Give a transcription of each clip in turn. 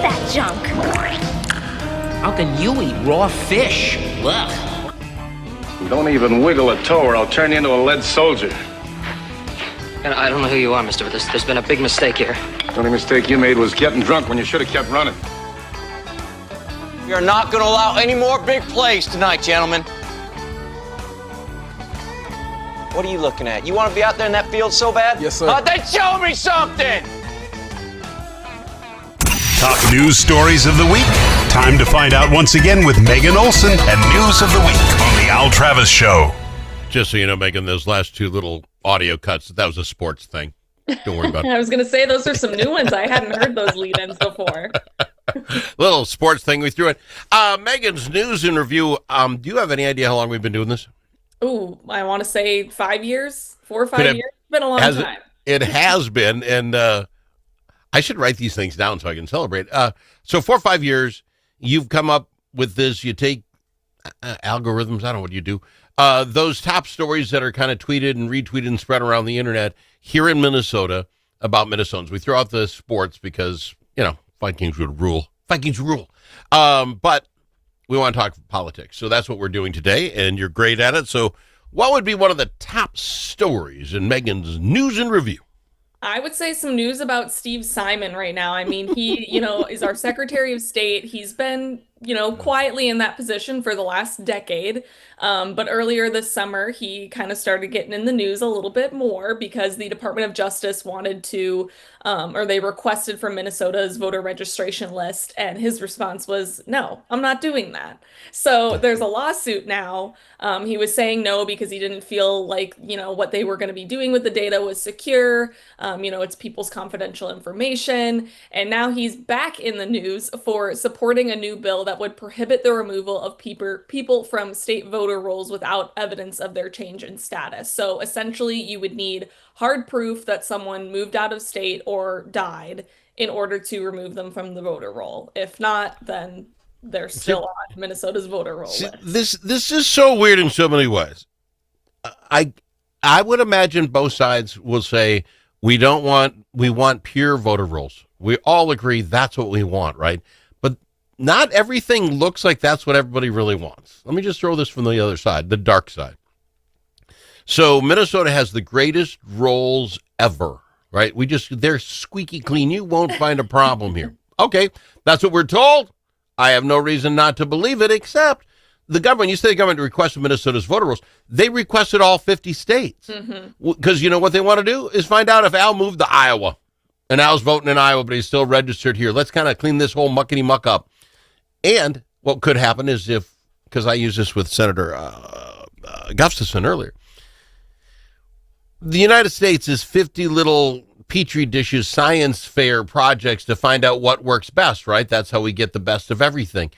that junk? How can you eat raw fish? Ugh. Don't even wiggle a toe or I'll turn you into a lead soldier. And I don't know who you are, mister, but there's been a big mistake here. The only mistake you made was getting drunk when you should have kept running. We are not going to allow any more big plays tonight, gentlemen. What are you looking at? You want to be out there in that field so bad? Yes, sir. Then show me something! Top news stories of the week. Time to find out once again with Megan Olson and News of the Week on The Al Travis Show. Just so you know, Megan, those last two little audio cuts, that was a sports thing. Don't worry about it. I was going to say, those are some new ones. I hadn't heard those lead-ins before. Little sports thing we threw in. Megan's news and review. Do you have any idea how long we've been doing this? Ooh, I want to say 5 years, 4 or 5 years. It's been a long time. It has been, and I should write these things down so I can celebrate. So 4 or 5 years, you've come up with this. You take algorithms. I don't know what you do. Those top stories that are kind of tweeted and retweeted and spread around the internet here in Minnesota about Minnesotans. We throw out the sports because, Vikings would rule. Vikings rule. But we want to talk politics. So that's what we're doing today, and you're great at it. So what would be one of the top stories in Megan's news and review? I would say some news about Steve Simon right now. I mean, he, is our Secretary of State. He's been, quietly in that position for the last decade. But earlier this summer, he kind of started getting in the news a little bit more because the Department of Justice wanted to, or they requested from Minnesota's voter registration list. And his response was, no, I'm not doing that. So there's a lawsuit now. He was saying no because he didn't feel like, what they were going to be doing with the data was secure. It's people's confidential information. And now he's back in the news for supporting a new bill that would prohibit the removal of people from state voter rolls without evidence of their change in status. So essentially, you would need hard proof that someone moved out of state or died in order to remove them from the voter roll. If not, then they're still on Minnesota's voter roll list. This is so weird in so many ways. I would imagine both sides will say we want pure voter rolls. We all agree that's what we want, right? But not everything looks like that's what everybody really wants. Let me just throw this from the other side, the dark side. So Minnesota has the greatest rolls ever, right? They're squeaky clean. You won't find a problem here. Okay, that's what we're told. I have no reason not to believe it, except the government, you say the government requested Minnesota's voter rolls. They requested all 50 states. Because you know what they want to do is find out if Al moved to Iowa. And Al's voting in Iowa, but he's still registered here. Let's kind of clean this whole muckety-muck up. And what could happen is because I used this with Senator Gustafson earlier, the United States is 50 little Petri dishes, science fair projects to find out what works best, right? That's how we get the best of everything.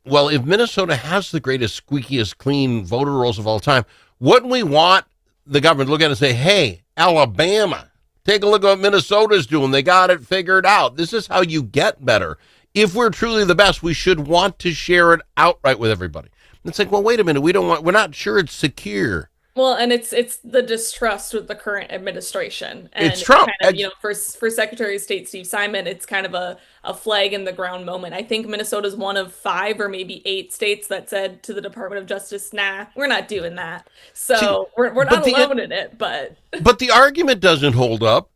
Well, if Minnesota has the greatest, squeakiest, clean voter rolls of all time, wouldn't we want the government to look at it and say, hey, Alabama, take a look at what Minnesota's doing. They got it figured out. This is how you get better. If we're truly the best, we should want to share it outright with everybody. And it's like, well, wait a minute. We're not sure it's secure. Well, and it's the distrust with the current administration. And it's Trump. Kind of, for Secretary of State Steve Simon, it's kind of a flag in the ground moment. I think Minnesota's one of 5 or maybe 8 states that said to the Department of Justice, nah, we're not doing that. So we're not alone in it, but... But the argument doesn't hold up.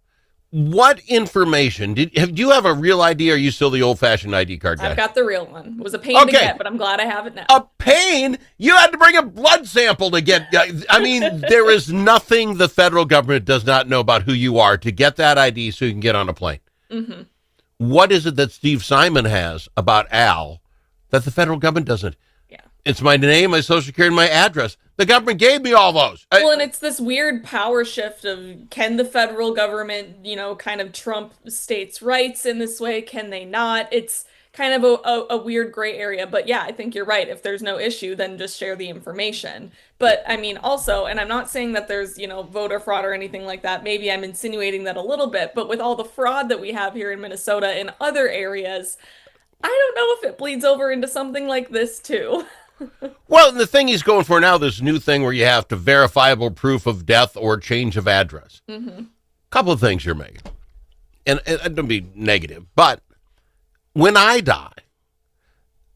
What information? Do you have a real ID, or are you still the old-fashioned ID card guy? I've got the real one. It was a pain to get, but I'm glad I have it now. A pain? You had to bring a blood sample to get... I mean, there is nothing the federal government does not know about who you are to get that ID so you can get on a plane. Mm-hmm. What is it that Steve Simon has about Al that the federal government doesn't? Yeah. It's my name, my social security, and my address. The government gave me all those. Well, and it's this weird power shift of, can the federal government, kind of trump states' rights in this way? Can they not? It's kind of a weird gray area. But yeah, I think you're right. If there's no issue, then just share the information. But I mean, also, and I'm not saying that there's, voter fraud or anything like that. Maybe I'm insinuating that a little bit. But with all the fraud that we have here in Minnesota and other areas, I don't know if it bleeds over into something like this too. Well, the thing he's going for now, this new thing where you have to verifiable proof of death or change of address. Mm-hmm. Couple of things you're making. And don't be negative, but when I die,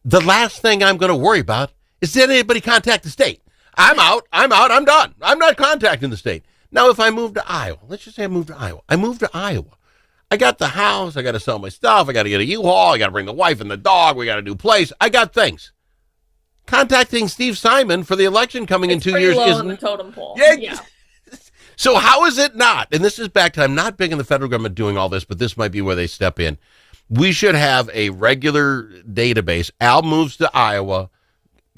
the last thing I'm going to worry about is did anybody contact the state? I'm out, I'm done. I'm not contacting the state. Now, if I move to Iowa, let's just say I move to Iowa. I moved to Iowa. I got the house. I got to sell my stuff. I got to get a U-Haul. I got to bring the wife and the dog. We got a new place. I got things. Contacting Steve Simon for the election coming in 2 years low isn't on the totem pole. Yeah. So how is it not? And this is back to, I'm not big in the federal government doing all this, but this might be where they step in. We should have a regular database. Al moves to Iowa,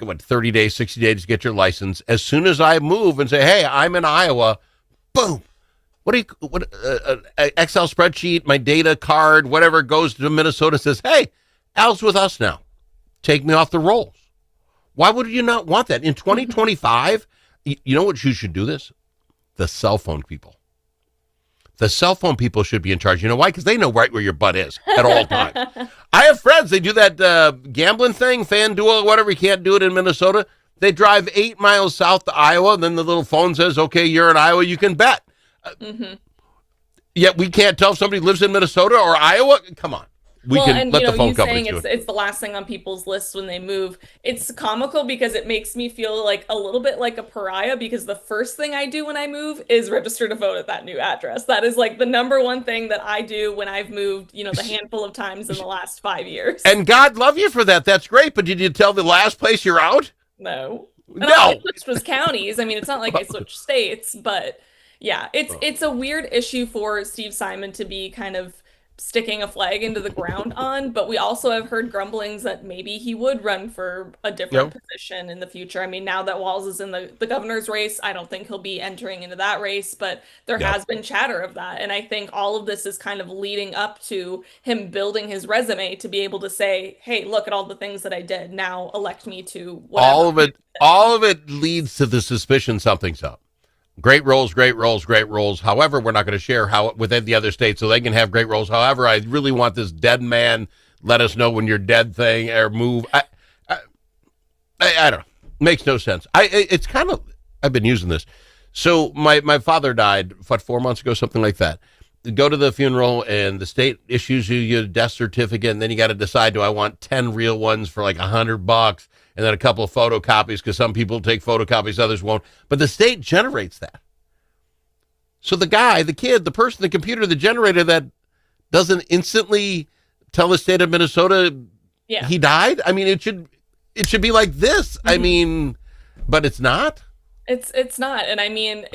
30 days, 60 days to get your license. As soon as I move and say, hey, I'm in Iowa, boom. Excel spreadsheet, my data card, whatever goes to Minnesota says, hey, Al's with us now. Take me off the rolls. Why would you not want that? In 2025, you know what you should do this? The cell phone people. The cell phone people should be in charge. You know why? Because they know right where your butt is at all times. I have friends. They do that gambling thing, FanDuel, whatever. You can't do it in Minnesota. They drive 8 miles south to Iowa, and then the little phone says, okay, you're in Iowa, you can bet. Yet we can't tell if somebody lives in Minnesota or Iowa. Come on. We can let the phone companies do it. It's the last thing on people's lists when they move. It's comical because it makes me feel like a little bit like a pariah because the first thing I do when I move is register to vote at that new address. That is like the number one thing that I do when I've moved, the handful of times in the last 5 years. And God love you for that. That's great. But did you tell the last place you're out? No. No. I switched was counties. I mean, it's not like I switched states, but yeah, it's a weird issue for Steve Simon to be kind of sticking a flag into the ground on, but we also have heard grumblings that maybe he would run for a different position in the future. I mean, now that Walz is in the governor's race, I don't think he'll be entering into that race, but there has been chatter of that. And I think all of this is kind of leading up to him building his resume to be able to say, hey, look at all the things that I did. Now elect me to whatever. All of it leads to the suspicion something's up. Great roles. However, we're not going to share how within the other states so they can have great roles. However, I really want this dead man, let us know when you're dead thing or move. I don't know. Makes no sense. It's kind of, I've been using this. So my father died, 4 months ago, something like that. Go to the funeral and the state issues you your death certificate. And then you got to decide, do I want 10 real ones for like $100? And then a couple of photocopies because some people take photocopies, others won't. But the state generates that. So the guy, the kid, the person, the computer, the generator that doesn't instantly tell the state of Minnesota he died. I mean, it should be like this. I mean, but it's not. It's not. And I mean,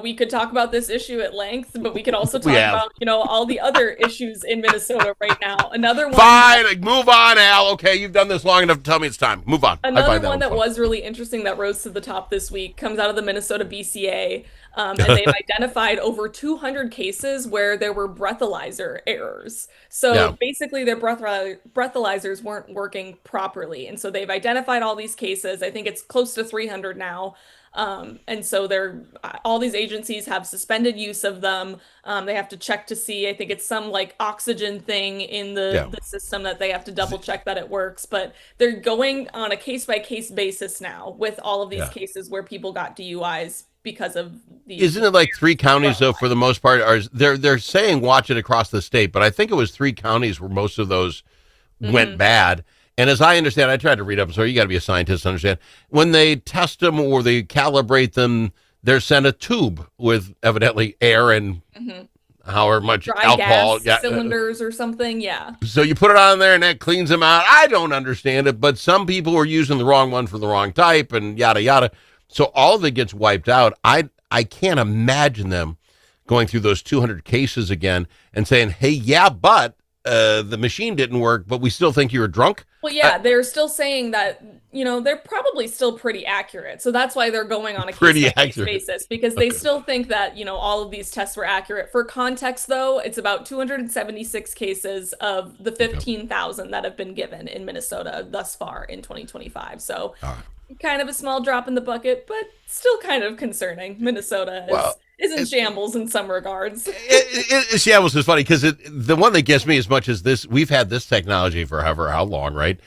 we could talk about this issue at length, but we could also talk about, all the other issues in Minnesota right now. Another one. Fine. Move on, Al. Okay, you've done this long enough to tell me it's time. Move on. Another one that was really interesting that rose to the top this week comes out of the Minnesota BCA. And they've identified over 200 cases where there were breathalyzer errors. So basically their breathalyzers weren't working properly. And so they've identified all these cases. I think it's close to 300 now. And so all these agencies have suspended use of them. They have to check to see, I think it's some like oxygen thing in the system that they have to double check that it works, but they're going on a case by case basis now with all of these cases where people got DUIs because of these. Isn't it like 3 counties though, for the most part? They're saying watch it across the state, but I think it was 3 counties where most of those went bad. And as I understand, I tried to read up, so you got to be a scientist to understand. When they test them or they calibrate them, they're sent a tube with evidently air and however much dry alcohol. Gas cylinders or something, So you put it on there and that cleans them out. I don't understand it, but some people were using the wrong one for the wrong type and yada, yada. So all of it gets wiped out. I can't imagine them going through those 200 cases again and saying, hey, but the machine didn't work, but we still think you were drunk. Well, they're still saying that, they're probably still pretty accurate. So that's why they're going on a case-by-case basis, because they still think that, all of these tests were accurate. For context, though, it's about 276 cases of the 15,000 that have been given in Minnesota thus far in 2025. So kind of a small drop in the bucket, but still kind of concerning. Minnesota is in shambles in some regards. Shambles is funny because the one that gets me as much as this, we've had this technology for how long, right?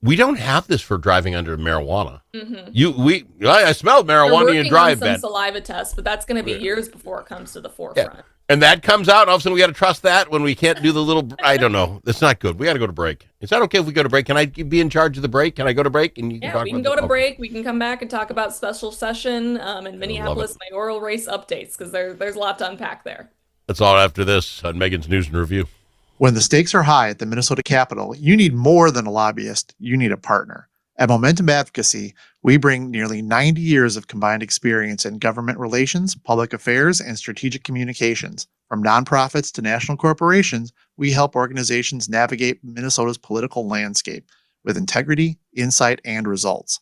We don't have this for driving under marijuana. I smelled marijuana and drive some saliva tests, but that's going to be years before it comes to the forefront. And that comes out, and all of a sudden we got to trust that when we can't do the little, I don't know. That's not good. We got to go to break. Is that okay if we go to break? Can I be in charge of the break? Can I go to break? And you can Yeah, talk we can about go to okay. break. We can come back and talk about special session and Minneapolis mayoral race updates because there's a lot to unpack there. That's all after this on Megan's News and Review. When the stakes are high at the Minnesota Capitol, you need more than a lobbyist. You need a partner. At Momentum Advocacy, we bring nearly 90 years of combined experience in government relations, public affairs, and strategic communications. From nonprofits to national corporations, we help organizations navigate Minnesota's political landscape with integrity, insight, and results.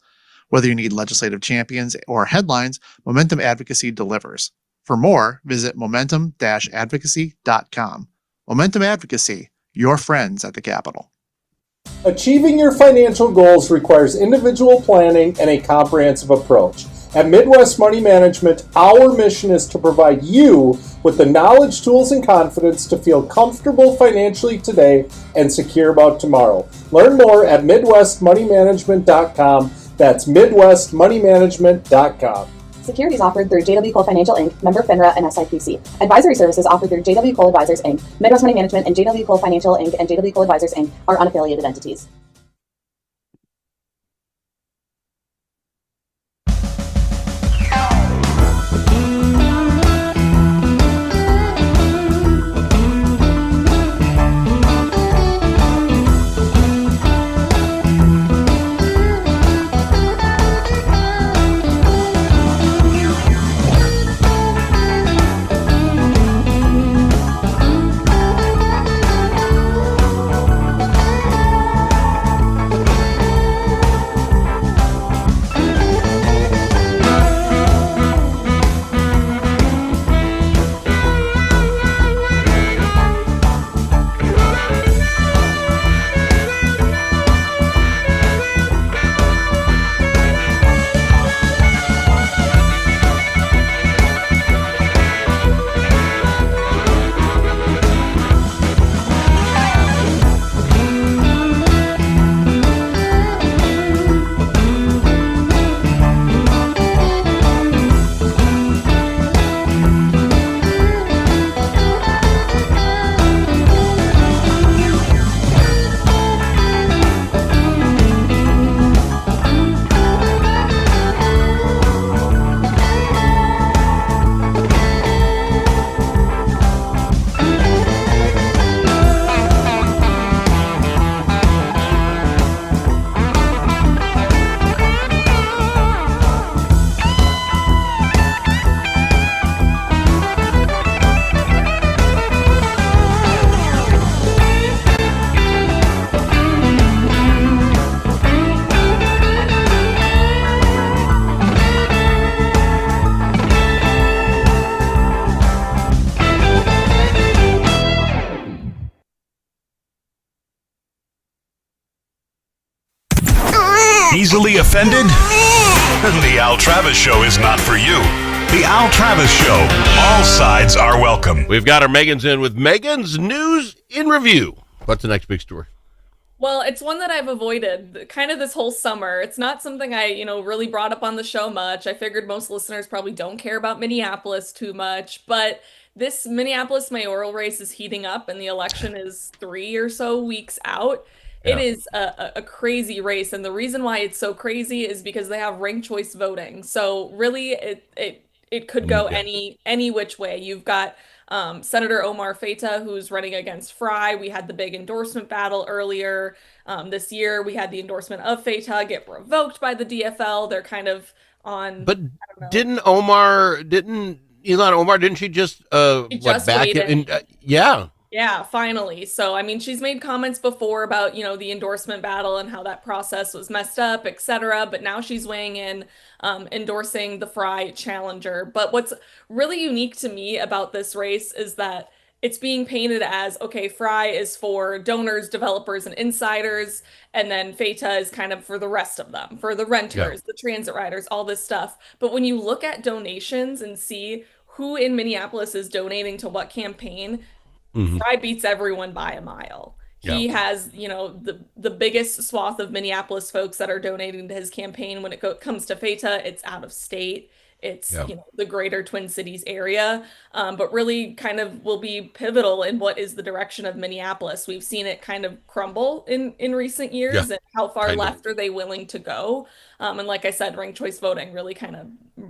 Whether you need legislative champions or headlines, Momentum Advocacy delivers. For more, visit momentum-advocacy.com. Momentum Advocacy, your friends at the Capitol. Achieving your financial goals requires individual planning and a comprehensive approach. At Midwest Money Management, our mission is to provide you with the knowledge, tools, and confidence to feel comfortable financially today and secure about tomorrow. Learn more at MidwestMoneyManagement.com. That's MidwestMoneyManagement.com. Securities offered through JW Cole Financial Inc., member FINRA and SIPC. Advisory services offered through JW Cole Advisors Inc. Midwest Money Management and JW Cole Financial Inc. and JW Cole Advisors Inc. are unaffiliated entities. Easily offended? The Al Travis Show is not for you. The Al Travis Show. All sides are welcome. We've got our Megan's in with Megan's News in Review. What's the next big story? Well, it's one that I've avoided kind of this whole summer. It's not something I, really brought up on the show much. I figured most listeners probably don't care about Minneapolis too much, but this Minneapolis mayoral race is heating up and the election is 3 or so weeks out. Yeah. It is a crazy race, and the reason why it's so crazy is because they have ranked choice voting. So really, it could go any which way. You've got Senator Omar Feta, who's running against Frey. We had the big endorsement battle earlier this year. We had the endorsement of Feta get revoked by the DFL. They're kind of on. But didn't Ilhan Omar, didn't she just back it? Yeah. Yeah, finally. So, I mean, she's made comments before about, the endorsement battle and how that process was messed up, etc. But now she's weighing in, endorsing the Frey challenger. But what's really unique to me about this race is that it's being painted as, okay, Frey is for donors, developers, and insiders, and then Feta is kind of for the rest of them, for the renters, the transit riders, all this stuff. But when you look at donations and see who in Minneapolis is donating to what campaign, Frey beats everyone by a mile. He has, the biggest swath of Minneapolis folks that are donating to his campaign. When it comes to Feta, it's out of state. it's Yeah. the greater Twin Cities area, but really kind of will be pivotal in what is the direction of Minneapolis. We've seen it kind of crumble in recent years, Yeah, and how far I know. left are they willing to go? And like I said, ranked choice voting really kind of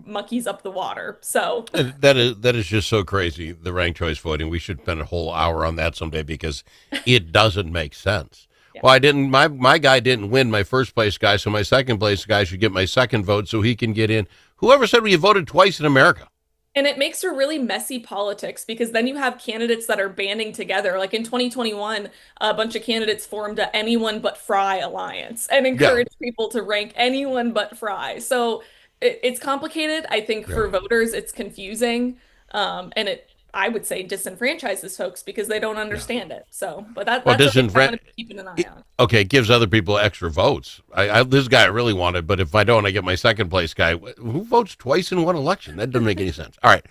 muckies up the water. So And that is just so crazy, the ranked choice voting. We should spend a whole hour on that someday because it doesn't make sense. Yeah. Well, I didn't. My guy didn't win, my first place guy, so my second place guy should get my second vote so he can get in. Whoever said we voted twice in America? And it makes for really messy politics because then you have candidates that are banding together. Like in 2021, a bunch of candidates formed a Anyone But Fry alliance and encouraged people to rank anyone but Fry. So it's complicated. I think for voters, it's confusing. And I would say, disenfranchises folks because they don't understand it. So, but that's what I'm going to be keeping an eye on. Okay, it gives other people extra votes. This guy I really wanted, but if I don't, I get my second place guy. Who votes twice in one election? That doesn't make any sense. All right,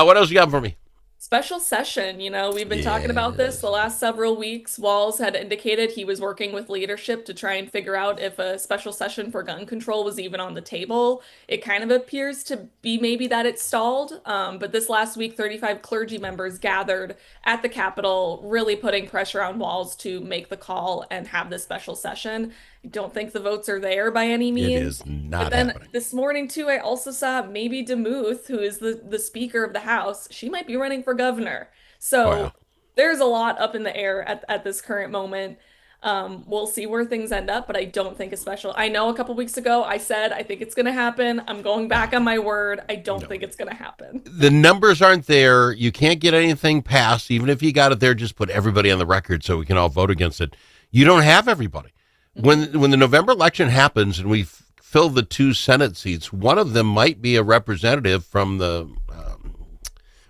what else you got for me? Special session, we've been talking about this the last several weeks. Walz had indicated he was working with leadership to try and figure out if a special session for gun control was even on the table. It kind of appears to be maybe that it stalled, but this last week, 35 clergy members gathered at the Capitol, really putting pressure on Walz to make the call and have this special session. I don't think the votes are there by any means. It is not But then happening. this morning, too, I also saw maybe DeMuth, who is the Speaker of the House. She might be running for governor. So Wow. there's a lot up in the air at this current moment. We'll see where things end up, but I don't think a special. I know a couple weeks ago I said I think it's going to happen. I'm going back on my word. I don't think it's going to happen. The numbers aren't there. You can't get anything passed. Even if you got it there, just put everybody on the record so we can all vote against it. You don't have everybody. When the November election happens and we fill the 2 Senate seats, one of them might be a representative from the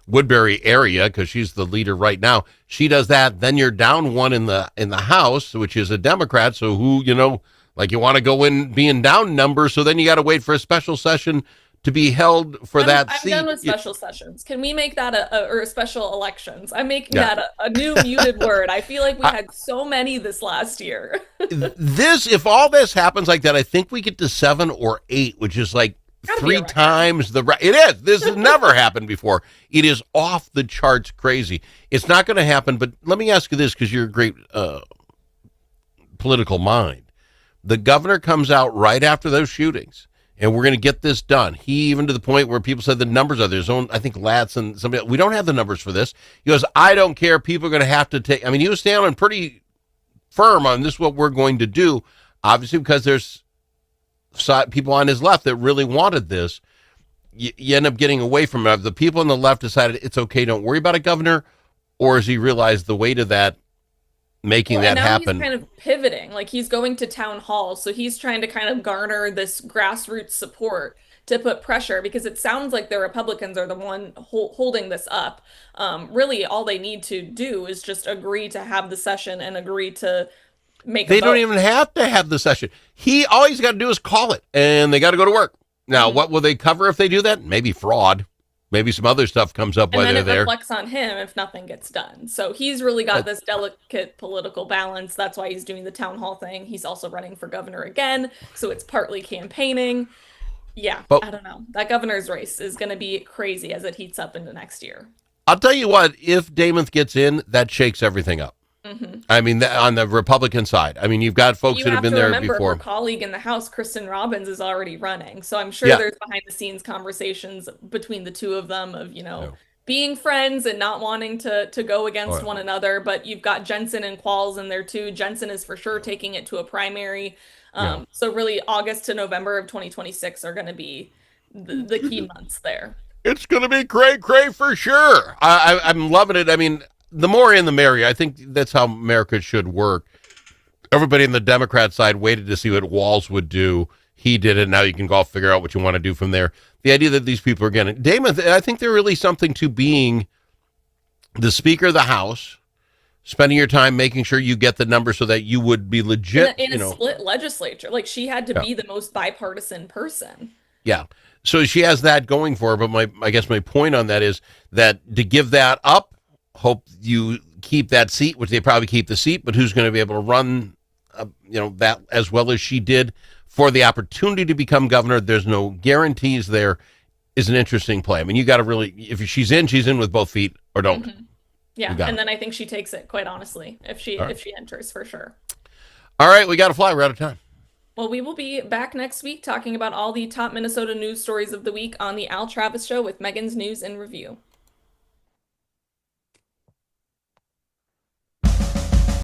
Woodbury area because she's the leader right now. She does that. Then you're down one in the House, which is a Democrat. So who, you want to go in being down numbers. So then you got to wait for a special session to be held for that I'm seat. done with special sessions. Can we make that or special elections? I'm making that a new muted word. I feel like we had so many this last year. If all this happens like that, I think we get to 7 or 8, which is like Gotta be a 3 record. times it is. This has never happened before. It is off the charts crazy. It's not going to happen, but let me ask you this because you're a great political mind. The governor comes out right after those shootings, and we're going to get this done. He even to the point where people said the numbers are there's own, I think Latz and somebody else, we don't have the numbers for this. He goes, I don't care. People are going to have to take, he was standing pretty firm on this is what we're going to do, obviously because there's people on his left that really wanted this. You end up getting away from it. The people on the left decided it's okay, don't worry about it, Governor, or has he realized the weight of that, making that now happen? He's kind of pivoting, like he's going to town halls, so he's trying to kind of garner this grassroots support to put pressure because it sounds like the Republicans are the one holding this up. Really, all they need to do is just agree to have the session and agree to make. They don't even have to have the session. All he's got to do is call it, and they got to go to work. Now, what will they cover if they do that? Maybe fraud. Maybe some other stuff comes up And while then they're it there. reflects on him if nothing gets done. So he's really got this delicate political balance. That's why he's doing the town hall thing. He's also running for governor again. So it's partly campaigning. Yeah, I don't know. That governor's race is going to be crazy as it heats up into next year. I'll tell you what, if Damon gets in, that shakes everything up. On the Republican side. You've got folks that have been there before. Her colleague in the House, Kristen Robbins, is already running. So I'm sure there's behind the scenes conversations between the two of them of, being friends and not wanting to go against one another. But you've got Jensen and Qualls in there too. Jensen is for sure taking it to a primary. So really August to November of 2026 are going to be the key months there. It's going to be cray for sure. I'm loving it. The more in the merrier. I think that's how America should work. Everybody on the Democrat side waited to see what Walz would do. He did it. Now you can go figure out what you want to do from there. The idea that these people are getting Damon, I think they're really something to being the Speaker of the House, spending your time making sure you get the numbers so that you would be legit. In a split legislature, like she had to be the most bipartisan person. Yeah. So she has that going for her. But I guess my point on that is that to give that up, hope you keep that seat, which they probably keep the seat, but who's going to be able to run, that as well as she did for the opportunity to become governor? There's no guarantees there. is an interesting play. I mean, you got to really, if she's in with both feet or don't. Yeah, You got and it. then I think she takes it, quite honestly, if she enters for sure. All right, we got to fly. We're out of time. Well, we will be back next week talking about all the top Minnesota news stories of the week on the Al Travis Show with Megan's News and Review.